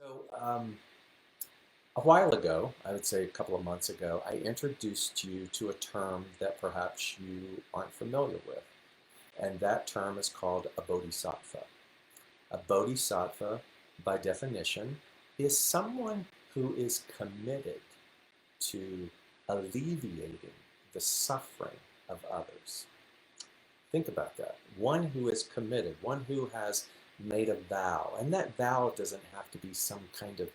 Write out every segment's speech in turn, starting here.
So, a while ago, I would say a couple of months ago, I introduced you to a term that perhaps you aren't familiar with, and that term is called a bodhisattva. A bodhisattva, by definition, is someone who is committed to alleviating the suffering of others. Think about that. One who is committed, one who has made a vow, and that vow doesn't have to be some kind of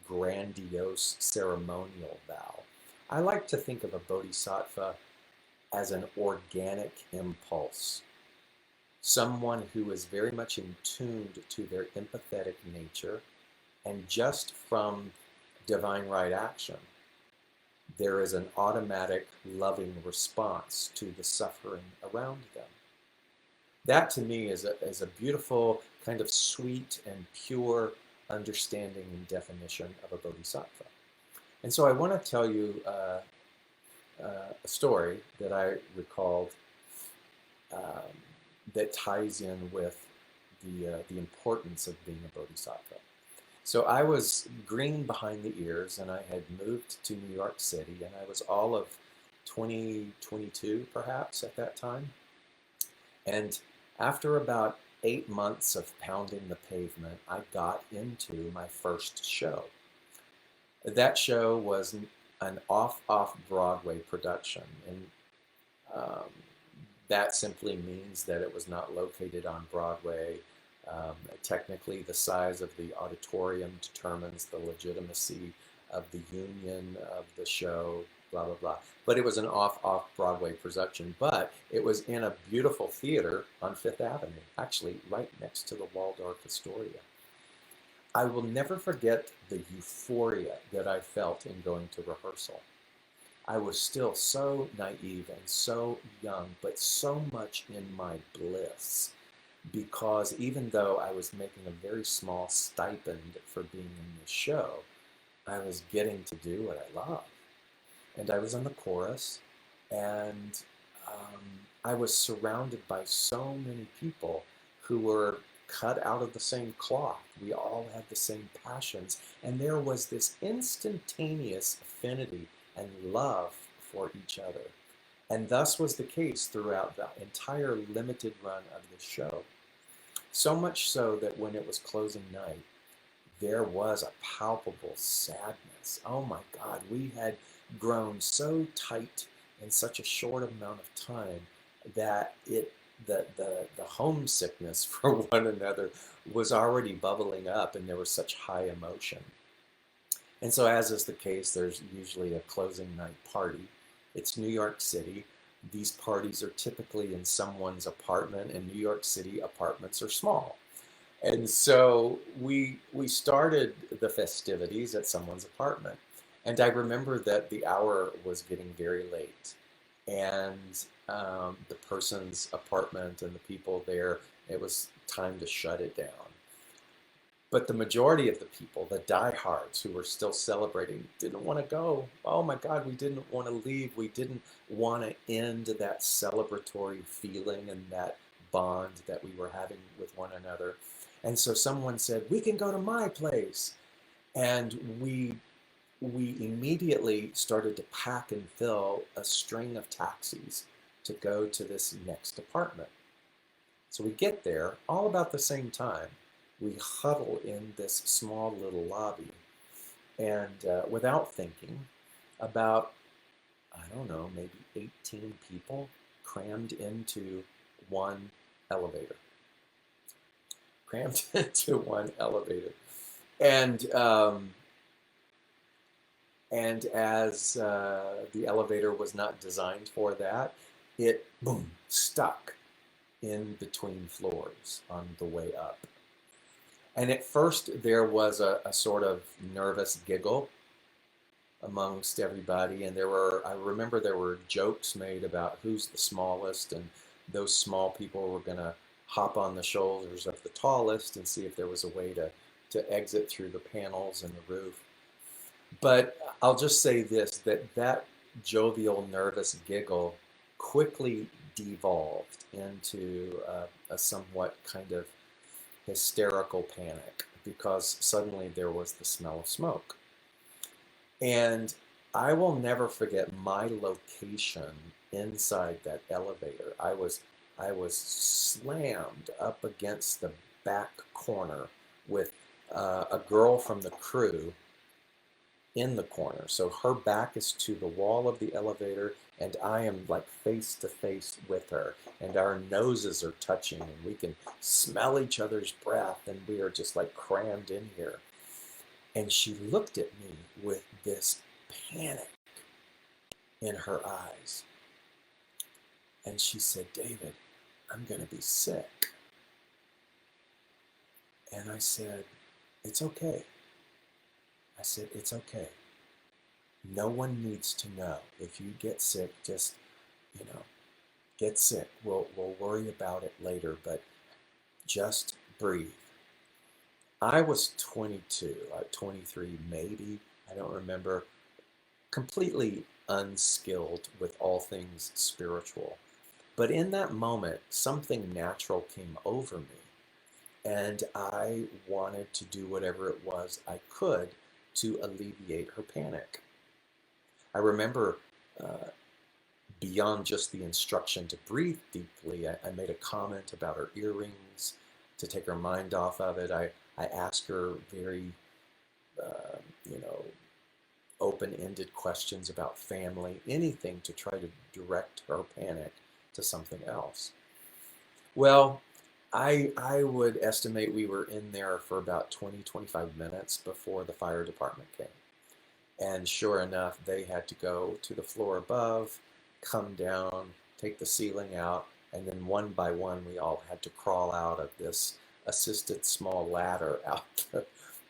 grandiose ceremonial vow. I like to think of a bodhisattva as an organic impulse, someone who is very much in tuned to their empathetic nature, and just from divine right action, there is an automatic loving response to the suffering around them. That to me is a beautiful, kind of sweet and pure understanding and definition of a bodhisattva. And so I want to tell you a story that I recalled um, that ties in with the importance of being a bodhisattva. So I was green behind the ears, and I had moved to New York City, and I was all of 2022 perhaps at that time. And after about 8 months of pounding the pavement, I got into my first show. That show was an off Broadway production, and um, that simply means that it was not located on Broadway. Technically, the size of the auditorium determines the legitimacy of the union of the show, blah, blah, blah. But it was an off Broadway production, but it was in a beautiful theater on Fifth Avenue, actually right next to the Waldorf Astoria. I will never forget the euphoria that I felt in going to rehearsal. I was still so naive and so young, but so much in my bliss because even though I was making a very small stipend for being in the show, I was getting to do what I love. And I was in the chorus, and I was surrounded by so many people who were cut out of the same cloth. We all had the same passions, and there was this instantaneous affinity and love for each other. And thus was the case throughout the entire limited run of the show. So much so that when it was closing night, there was a palpable sadness. Oh my God, we had grown so tight in such a short amount of time that the homesickness for one another was already bubbling up, and there was such high emotion. And so, as is the case, there's usually a closing night party. It's New York City. These parties are typically in someone's apartment, and New York City apartments are small. And so we started the festivities at someone's apartment. And I remember that the hour was getting very late. And the person's apartment and the people there, it was time to shut it down. But the majority of the people, the diehards who were still celebrating, didn't want to go. Oh my God, we didn't want to leave. We didn't want to end that celebratory feeling and that bond that we were having with one another. And so someone said, we can go to my place. And we immediately started to pack and fill a string of taxis to go to this next apartment. So we get there all about the same time. We huddle in this small little lobby, and without thinking, about, I don't know, maybe 18 people crammed into one elevator. Crammed into one elevator. And as the elevator was not designed for that, it, boom, stuck in between floors on the way up. And at first there was a sort of nervous giggle amongst everybody, and I remember there were jokes made about who's the smallest, and those small people were going to hop on the shoulders of the tallest and see if there was a way to exit through the panels in the roof. But I'll just say this, that jovial, nervous giggle quickly devolved into a somewhat kind of hysterical panic, because suddenly there was the smell of smoke. And I will never forget my location inside that elevator. I was slammed up against the back corner with a girl from the crew in the corner. So her back is to the wall of the elevator, and I am like face to face with her. And our noses are touching, and we can smell each other's breath, and we are just like crammed in here. And she looked at me with this panic in her eyes. And she said, "David, I'm going to be sick." And I said, "It's okay." I said, "It's okay. No one needs to know. If you get sick, just, you know, get sick. We'll worry about it later, but just breathe." I was 22, 23 maybe, I don't remember, completely unskilled with all things spiritual. But in that moment, something natural came over me, and I wanted to do whatever it was I could to alleviate her panic. I remember beyond just the instruction to breathe deeply, I made a comment about her earrings to take her mind off of it. I asked her very, uh, you know, open-ended questions about family, anything to try to direct her panic to something else. Well, I would estimate we were in there for about 20-25 minutes before the fire department came. And sure enough, they had to go to the floor above, come down, take the ceiling out, and then one by one, we all had to crawl out of this assisted small ladder out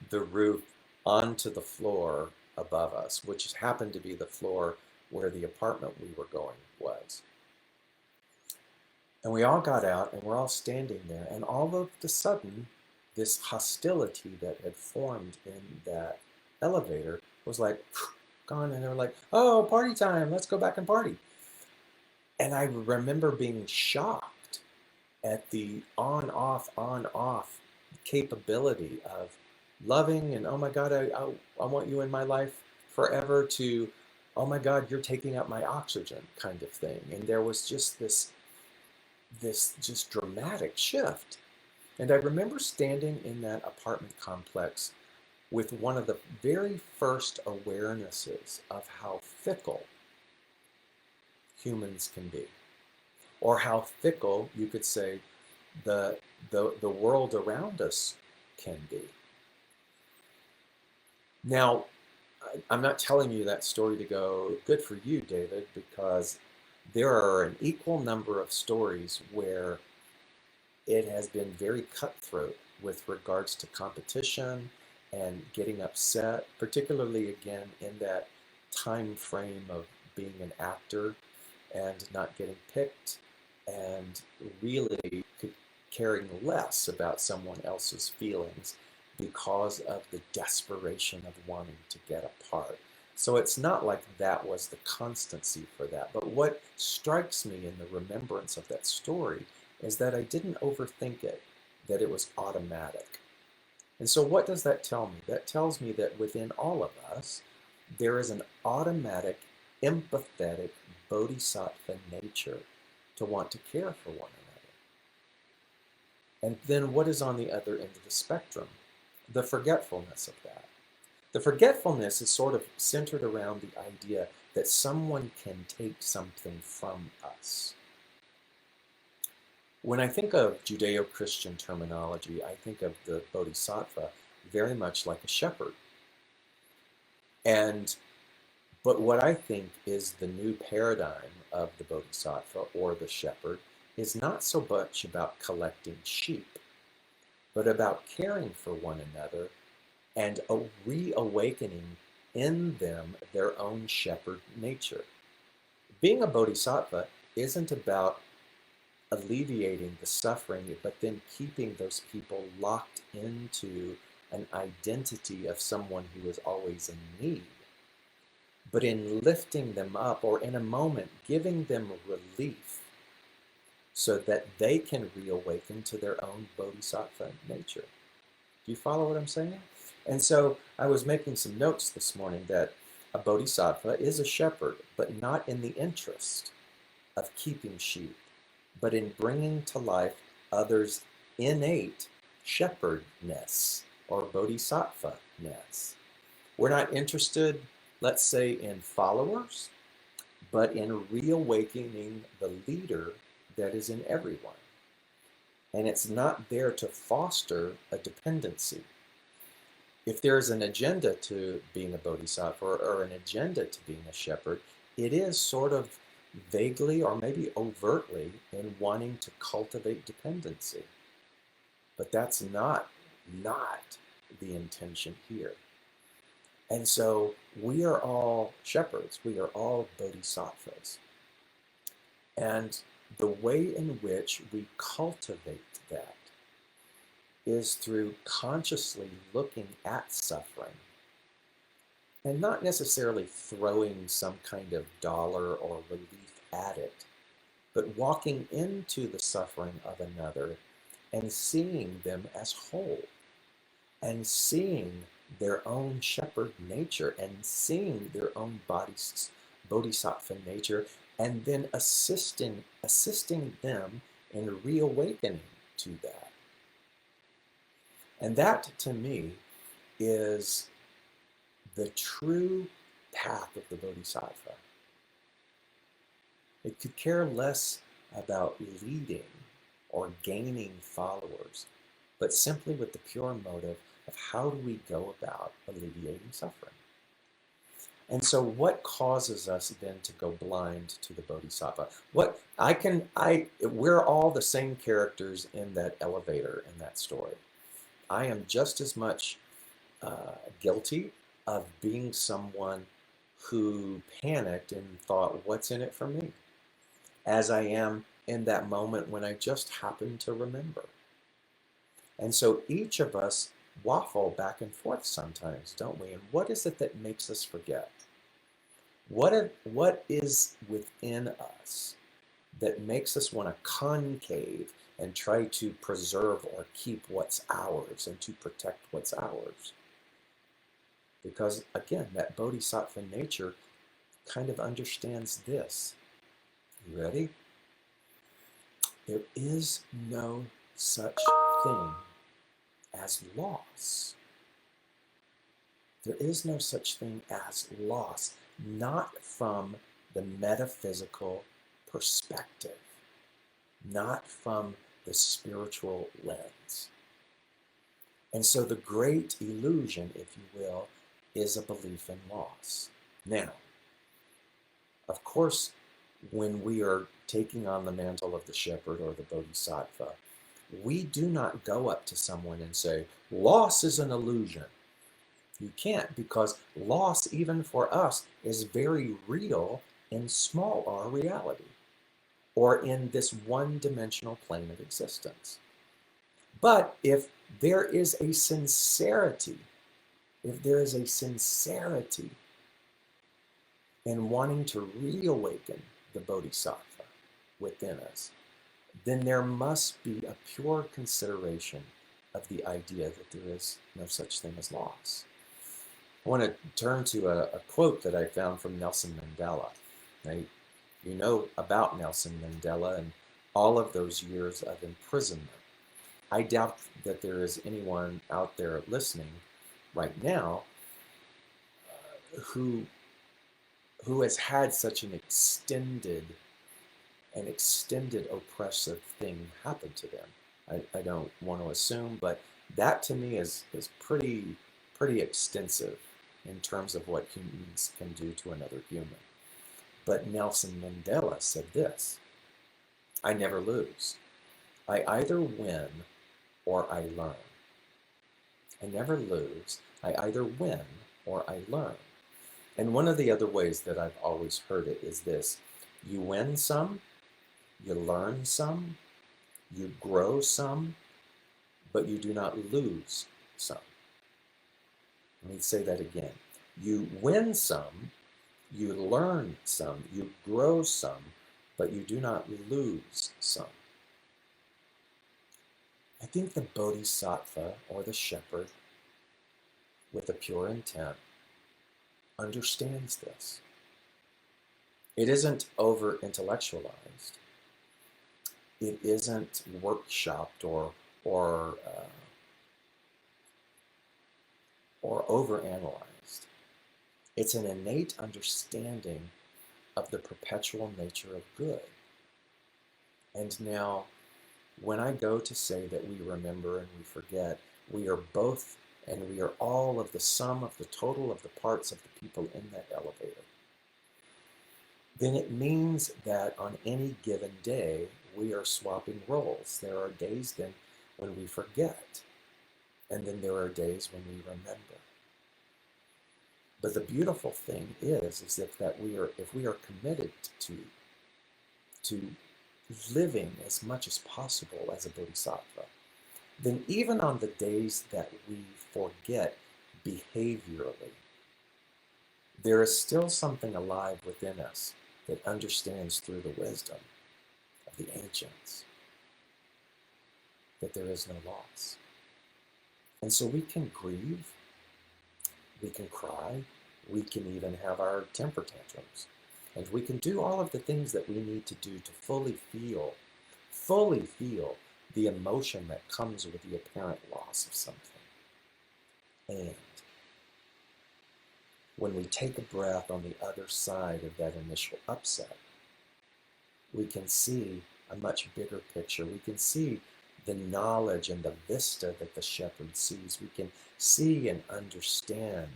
the roof onto the floor above us, which happened to be the floor where the apartment we were going was. And we all got out and we're all standing there, and all of a sudden, this hostility that had formed in that elevator was like gone, and they were like, "Oh, party time, let's go back and party." And I remember being shocked at the on off capability of loving and, "Oh my God, I want you in my life forever," to, "Oh my God, you're taking up my oxygen," kind of thing. And there was just this just dramatic shift. And I remember standing in that apartment complex with one of the very first awarenesses of how fickle humans can be, or how fickle, you could say, the world around us can be. Now, I'm not telling you that story to go, "Good for you, David," because there are an equal number of stories where it has been very cutthroat with regards to competition and getting upset, particularly again in that time frame of being an actor and not getting picked, and really caring less about someone else's feelings because of the desperation of wanting to get a part. So it's not like that was the constancy for that. But what strikes me in the remembrance of that story is that I didn't overthink it, that it was automatic. And so what does that tell me? That tells me that within all of us, there is an automatic, empathetic, bodhisattva nature to want to care for one another. And then what is on the other end of the spectrum? The forgetfulness of that. The forgetfulness is sort of centered around the idea that someone can take something from us. When I think of Judeo-Christian terminology, I think of the Bodhisattva very much like a shepherd. But what I think is the new paradigm of the Bodhisattva or the shepherd is not so much about collecting sheep, but about caring for one another and reawakening in them their own shepherd nature. Being a bodhisattva isn't about alleviating the suffering, but then keeping those people locked into an identity of someone who is always in need, but in lifting them up, or in a moment giving them relief so that they can reawaken to their own bodhisattva nature. Do you follow what I'm saying? And so I was making some notes this morning that a bodhisattva is a shepherd, but not in the interest of keeping sheep, but in bringing to life others' innate shepherdness or bodhisattva-ness. We're not interested, let's say, in followers, but in reawakening the leader that is in everyone. And it's not there to foster a dependency. If there's an agenda to being a bodhisattva or an agenda to being a shepherd, it is sort of vaguely or maybe overtly in wanting to cultivate dependency. But that's not the intention here. And so we are all shepherds. We are all bodhisattvas. And the way in which we cultivate that is through consciously looking at suffering and not necessarily throwing some kind of dollar or relief at it, but walking into the suffering of another and seeing them as whole and seeing their own shepherd nature and seeing their own bodhisattva nature, and then assisting them in reawakening to that. And that, to me, is the true path of the bodhisattva. It could care less about leading or gaining followers, but simply with the pure motive of how do we go about alleviating suffering. And so what causes us then to go blind to the bodhisattva? We're all the same characters in that elevator in that story. I am just as much guilty of being someone who panicked and thought, what's in it for me? As I am in that moment when I just happened to remember. And so each of us waffle back and forth sometimes, don't we? And what is it that makes us forget? What is within us that makes us want to concave and try to preserve or keep what's ours and to protect what's ours? Because again, that bodhisattva nature kind of understands this. You ready? There is no such thing as loss. There is no such thing as loss, not from the metaphysical perspective, not from the spiritual lens. And so the great illusion, if you will, is a belief in loss. Now, of course, when we are taking on the mantle of the shepherd or the bodhisattva, we do not go up to someone and say, loss is an illusion. You can't, because loss, even for us, is very real in small r reality, or in this one-dimensional plane of existence. But if there is a sincerity, in wanting to reawaken the bodhisattva within us, then there must be a pure consideration of the idea that there is no such thing as loss. I want to turn to a quote that I found from Nelson Mandela. Now, you know about Nelson Mandela and all of those years of imprisonment. I doubt that there is anyone out there listening right now who has had such an extended oppressive thing happen to them. I don't want to assume, but that to me is pretty extensive in terms of what humans can do to another human. But Nelson Mandela said this: I never lose. I either win or I learn. I never lose. I either win or I learn. And one of the other ways that I've always heard it is this: you win some, you learn some, you grow some, but you do not lose some. Let me say that again. You win some, you learn some, you grow some, but you do not lose some. I think the Bodhisattva, or the shepherd, with a pure intent, understands this. It isn't over-intellectualized. It isn't workshopped or uh, or overanalyzed. It's an innate understanding of the perpetual nature of good. And now, when I go to say that we remember and we forget, we are both and we are all of the sum of the total of the parts of the people in that elevator, then it means that on any given day, we are swapping roles. There are days then when we forget, and then there are days when we remember. But the beautiful thing is if we are committed to living as much as possible as a bodhisattva, then even on the days that we forget behaviorally, there is still something alive within us that understands through the wisdom of the ancients that there is no loss. And so we can grieve, we can cry, we can even have our temper tantrums, and we can do all of the things that we need to do to fully feel the emotion that comes with the apparent loss of something. And when we take a breath on the other side of that initial upset, we can see a much bigger picture. We can see the knowledge and the vista that the shepherd sees. We can see and understand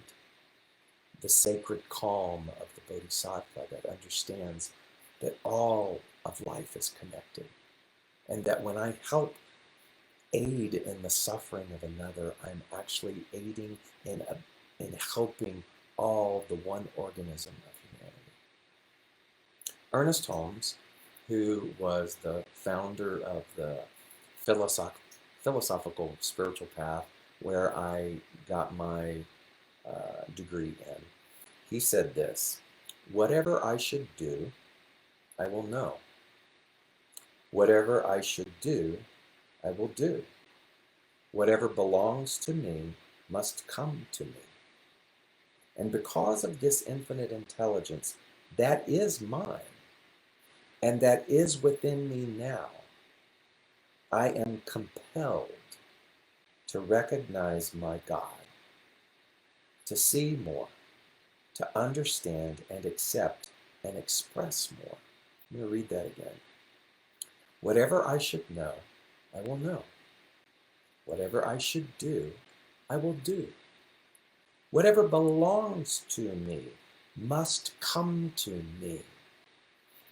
the sacred calm of the Bodhisattva that understands that all of life is connected. And that when I help aid in the suffering of another, I'm actually aiding in helping all the one organism of humanity. Ernest Holmes, who was the founder of the philosophical spiritual path where I got my degree in, he said this: "Whatever I should do, I will know. Whatever I should do, I will do. Whatever belongs to me must come to me. And because of this infinite intelligence that is mine and that is within me now, I am compelled to recognize my God, to see more, to understand and accept and express more." Let me read that again. "Whatever I should know, I will know. Whatever I should do, I will do. Whatever belongs to me must come to me.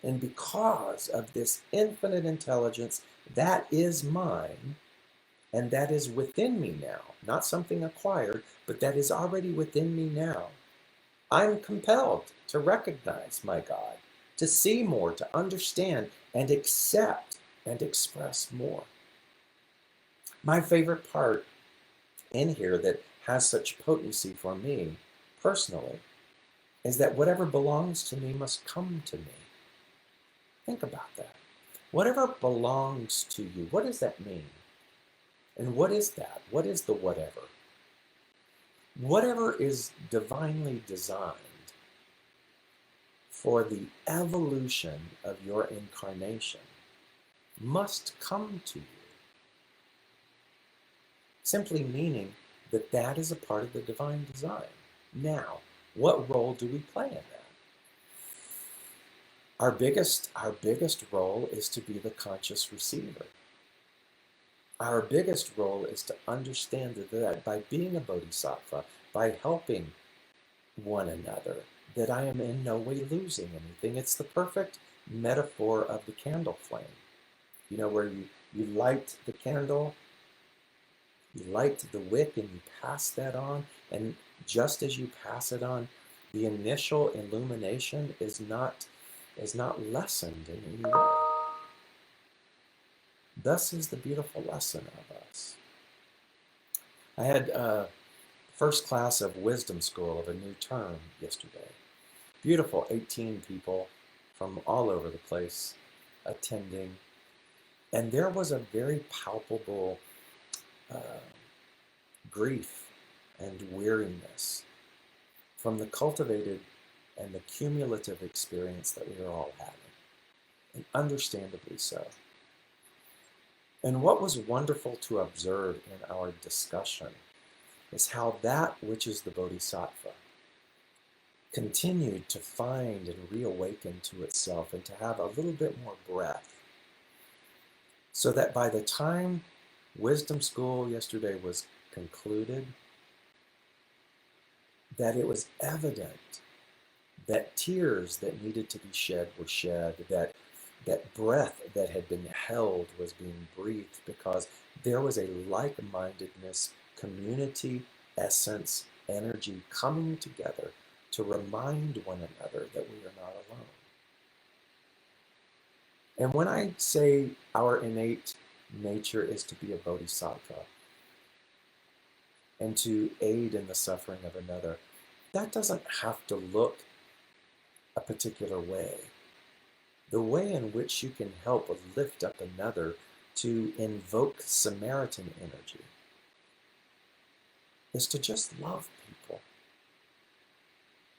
And because of this infinite intelligence that is mine, and that is within me now, not something acquired, but that is already within me now, I'm compelled to recognize my God, to see more, to understand and accept and express more." My favorite part in here that has such potency for me personally is that whatever belongs to me must come to me. Think about that. Whatever belongs to you, what does that mean? And what is that? What is the whatever? Whatever is divinely designed for the evolution of your incarnation must come to you. Simply meaning that that is a part of the divine design. Now, what role do we play in that? Our biggest role is to be the conscious receiver. Our biggest role is to understand that by being a bodhisattva, by helping one another, that I am in no way losing anything. It's the perfect metaphor of the candle flame. You know, where you light the candle, you light the wick and you pass that on, and just as you pass it on, the initial illumination is not lessened in any way. Thus is the beautiful lesson of us. I had first class of wisdom school of a new term yesterday. Beautiful 18 people from all over the place attending. And there was a very palpable uh, grief and weariness from the cultivated and the cumulative experience that we are all having, and understandably so. And what was wonderful to observe in our discussion is how that which is the Bodhisattva continued to find and reawaken to itself and to have a little bit more breath. So that by the time wisdom school yesterday was concluded, that it was evident that tears that needed to be shed were shed, that breath that had been held was being breathed, because there was a like-mindedness, community, essence, energy coming together to remind one another that we are not alone. And when I say our innate nature is to be a bodhisattva and to aid in the suffering of another, that doesn't have to look a particular way. The way in which you can help lift up another to invoke Samaritan energy is to just love people,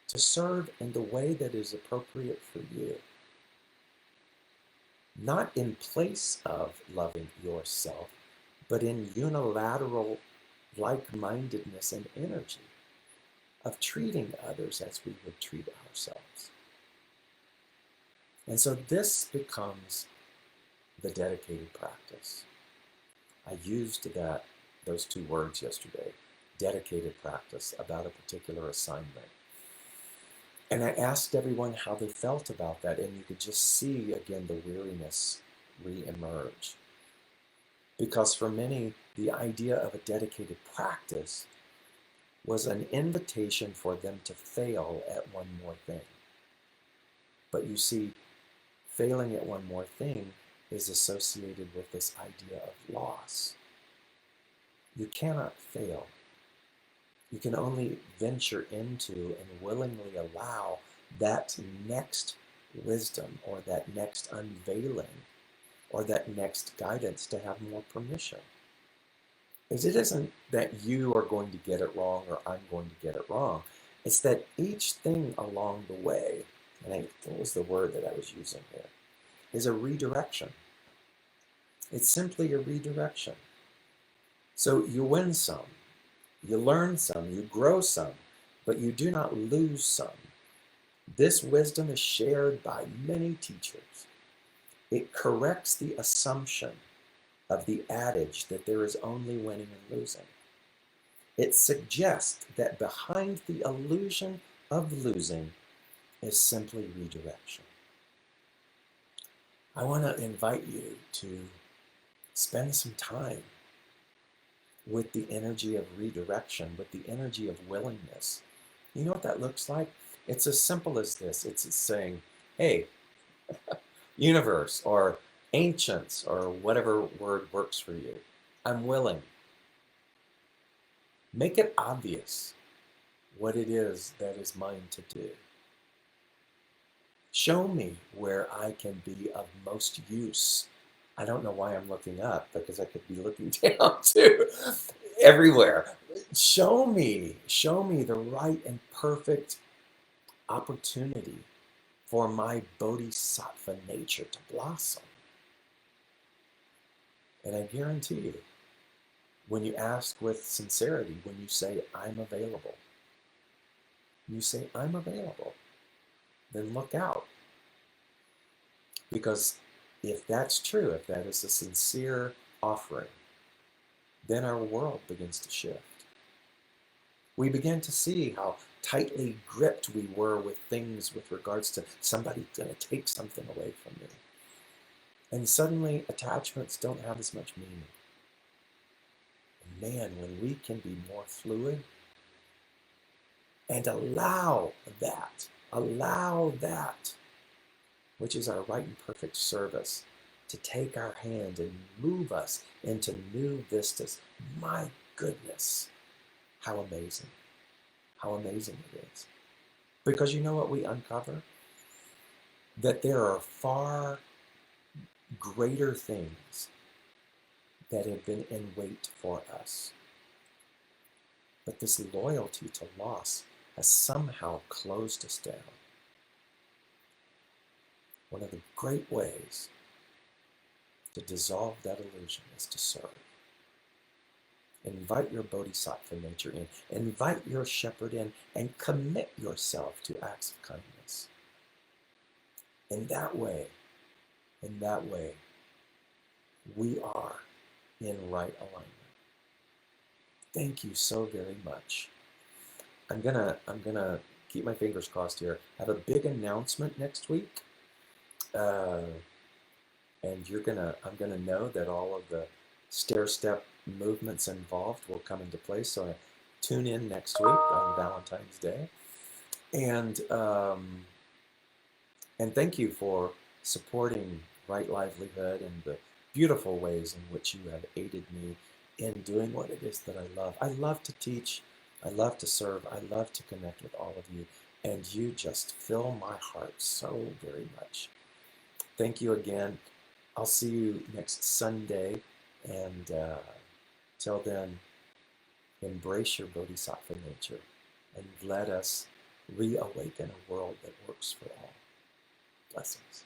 to serve in the way that is appropriate for you, not in place of loving yourself, but in unilateral like-mindedness and energy of treating others as we would treat ourselves. And so this becomes the dedicated practice. I used those two words yesterday, dedicated practice, about a particular assignment. And I asked everyone how they felt about that, and you could just see again the weariness re-emerge. Because for many, the idea of a dedicated practice was an invitation for them to fail at one more thing. But you see, failing at one more thing is associated with this idea of loss. You cannot fail. You can only venture into and willingly allow that next wisdom or that next unveiling or that next guidance to have more permission. Because it isn't that you are going to get it wrong or I'm going to get it wrong. It's that each thing along the way, and what was the word that I was using here, is a redirection. It's simply a redirection. So you win some, you learn some, you grow some, but you do not lose some. This wisdom is shared by many teachers. It corrects the assumption of the adage that there is only winning and losing. It suggests that behind the illusion of losing is simply redirection. I want to invite you to spend some time with the energy of redirection, with the energy of willingness. You know what that looks like? It's as simple as this. It's saying, hey, universe, or ancients, or whatever word works for you, I'm willing. Make it obvious what it is that is mine to do. Show me where I can be of most use. I don't know why I'm looking up, because I could be looking down too, everywhere. Show me the right and perfect opportunity for my bodhisattva nature to blossom. And I guarantee you, when you ask with sincerity, when you say, I'm available, you say, I'm available, then look out. Because if that's true, if that is a sincere offering, then our world begins to shift. We begin to see how tightly gripped we were with things with regards to somebody going to take something away from me. And suddenly attachments don't have as much meaning. And man, when we can be more fluid and allow that, which is our right and perfect service, to take our hand and move us into new vistas. My goodness, how amazing it is. Because you know what we uncover? That there are far greater things that have been in wait for us. But this loyalty to loss has somehow closed us down. One of the great ways to dissolve that illusion is to serve. Invite your Bodhisattva nature in. Invite your shepherd in and commit yourself to acts of kindness. In that way, we are in right alignment. Thank you so very much. I'm gonna keep my fingers crossed here. I have a big announcement next week, and I'm gonna know that all of the stair-step movements involved will come into place. So tune in next week on Valentine's Day, and thank you for supporting Right Livelihood and the beautiful ways in which you have aided me in doing what it is that I love. I love to teach, I love to serve, I love to connect with all of you, and you just fill my heart so very much. Thank you again. I'll see you next Sunday, and till then, embrace your Bodhisattva nature and let us reawaken a world that works for all. Blessings.